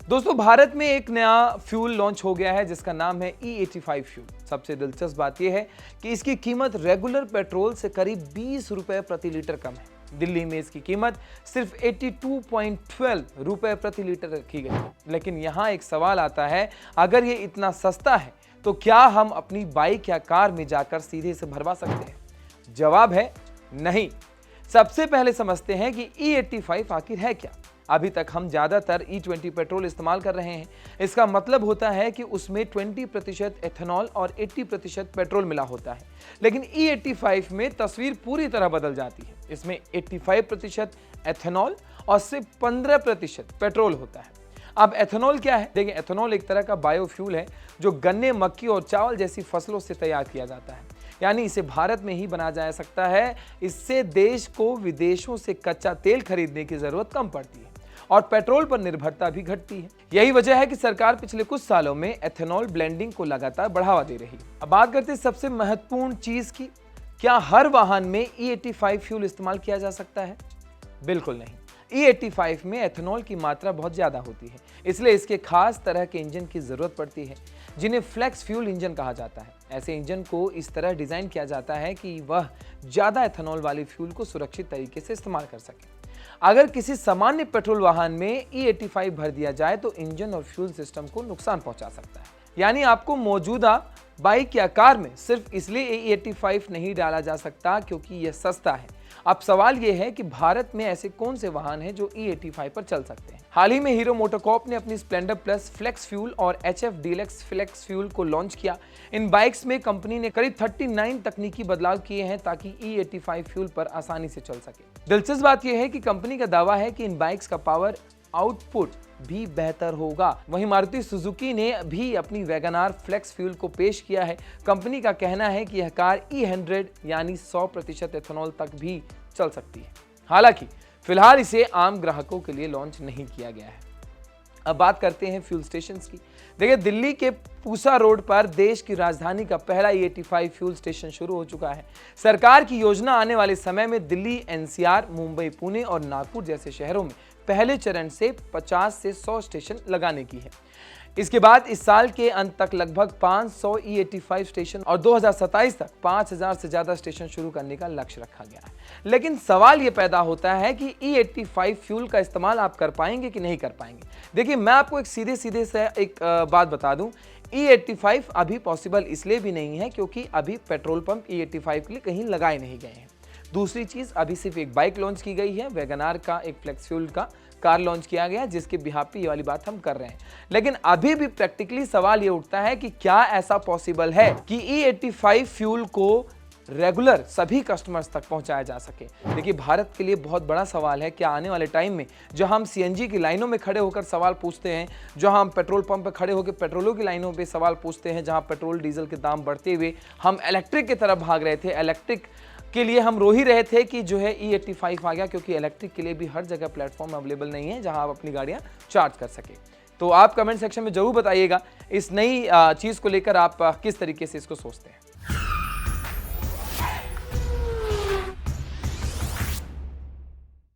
दोस्तों, भारत में एक नया फ्यूल लॉन्च हो गया है जिसका नाम है E85 फ्यूल। सबसे दिलचस्प बात यह है कि इसकी कीमत रेगुलर पेट्रोल से करीब 20 रुपए प्रति लीटर कम है। दिल्ली में इसकी कीमत सिर्फ 82.12 रुपए प्रति लीटर रखी गई है। लेकिन यहाँ एक सवाल आता है, अगर ये इतना सस्ता है तो क्या हम अपनी बाइक या कार में जाकर सीधे इसे भरवा सकते हैं? जवाब है नहीं। सबसे पहले समझते हैं कि E85 आखिर है क्या। अभी तक हम ज्यादातर E20 पेट्रोल इस्तेमाल कर रहे हैं। इसका मतलब होता है कि उसमें 20% एथेनॉल और 80% पेट्रोल मिला होता है। लेकिन E85 में तस्वीर पूरी तरह बदल जाती है। इसमें 85% एथेनॉल और सिर्फ 15% पेट्रोल होता है। अब एथेनॉल क्या है? देखिए, एथेनॉल एक तरह का बायोफ्यूल है जो गन्ने, मक्की और चावल जैसी फसलों से तैयार किया जाता है। यानी इसे भारत में ही बनाया जा सकता है। इससे देश को विदेशों से कच्चा तेल खरीदने की जरूरत कम पड़ती है और पेट्रोल पर निर्भरता भी घटती है। यही वजह है कि सरकार पिछले कुछ सालों में एथेनॉल ब्लेंडिंग को लगातार बढ़ावा दे रही है। अब बात करते हैं सबसे महत्वपूर्ण चीज की, क्या हर वाहन में E85 फ्यूल इस्तेमाल किया जा सकता है? बिल्कुल नहीं। E85 में एथेनॉल की मात्रा बहुत ज्यादा होती है, इसलिए इसके खास तरह के इंजन की जरूरत पड़ती है जिन्हें फ्लेक्स फ्यूल इंजन कहा जाता है। ऐसे इंजन को इस तरह डिजाइन किया जाता है कि वह ज्यादा एथेनॉल वाले फ्यूल को सुरक्षित तरीके से इस्तेमाल कर सके। अगर किसी सामान्य पेट्रोल वाहन में E85 भर दिया जाए तो इंजन और फ्यूल सिस्टम को नुकसान पहुंचा सकता है। यानी आपको मौजूदा बाइक या कार में सिर्फ इसलिए E85 नहीं डाला जा सकता क्योंकि यह सस्ता है। अब सवाल यह है कि भारत में ऐसे कौन से वाहन हैं जो E85 पर चल सकते हैं। हाल ही में हीरो मोटोकॉर्प ने अपनी स्प्लेंडर प्लस फ्लेक्स फ्यूल और HF डीलक्स फ्लेक्स फ्यूल को लॉन्च किया। इन बाइक्स में कंपनी ने करीब 39 तकनीकी बदलाव किए हैं ताकि E85 फ्यूल पर आसानी से चल सके। दिलचस्प बात यह है कि कंपनी का दावा है कि इन बाइक्स का पावर आउटपुट भी बेहतर होगा। वहीं मारुति सुजुकी ने भी अपनी वैगनार फ्लेक्स फ्यूल को पेश किया है। कंपनी का कहना है कि यह कार E100 यानी 100% एथेनॉल तक भी चल सकती है। हालांकि फिलहाल इसे आम ग्राहकों के लिए लॉन्च नहीं किया गया है। अब बात करते हैं फ्यूल स्टेशंस की। देखिए, दिल्ली के पूसा रोड पर देश की राजधानी का पहला E85 फ्यूल स्टेशन शुरू हो चुका है। सरकार की योजना आने वाले समय में दिल्ली, NCR, मुंबई, पुणे और नागपुर जैसे शहरों में पहले चरण से 50 से 100 स्टेशन लगाने की है। इसके बाद इस साल के अंत तक लगभग 500 E85 स्टेशन और 2027 तक 5000 से ज्यादा स्टेशन शुरू करने का लक्ष्य रखा गया है। लेकिन सवाल ये पैदा होता है कि E85 फ्यूल का इस्तेमाल आप कर पाएंगे कि नहीं कर पाएंगे। देखिए, मैं आपको एक सीधे से एक बात बता दूं, E85 अभी पॉसिबल इसलिए भी नहीं है क्योंकि अभी पेट्रोल पंप E85 के लिए कहीं लगाए नहीं गए हैं। दूसरी चीज, अभी सिर्फ एक बाइक लॉन्च की गई है, वैगनार का एक फ्लेक्स फ्यूल का कार लॉन्च किया गया, जिसके बिहाफ पे ये वाली बात हम कर रहे हैं। लेकिन अभी भी प्रैक्टिकली सवाल ये उठता है कि क्या ऐसा पॉसिबल है कि E85 फ्यूल को रेगुलर सभी कस्टमर्स तक पहुंचाया जा सके। देखिए, भारत के लिए बहुत बड़ा सवाल है, क्या आने वाले टाइम में जो हम CNG की लाइनों में खड़े होकर सवाल पूछते हैं, जो हम पेट्रोल पंप पर खड़े होकर पेट्रोलों की लाइनों पे सवाल पूछते हैं, जहां पेट्रोल डीजल के दाम बढ़ते हुए हम इलेक्ट्रिक की तरफ भाग रहे थे, इलेक्ट्रिक के लिए हम रो ही रहे थे कि जो है E85 आ गया, क्योंकि इलेक्ट्रिक के लिए भी हर जगह प्लेटफॉर्म अवेलेबल नहीं है जहां आप अपनी गाड़ियां चार्ज कर सके। तो आप कमेंट सेक्शन में जरूर बताइएगा इस नई चीज को लेकर आप किस तरीके से इसको सोचते हैं।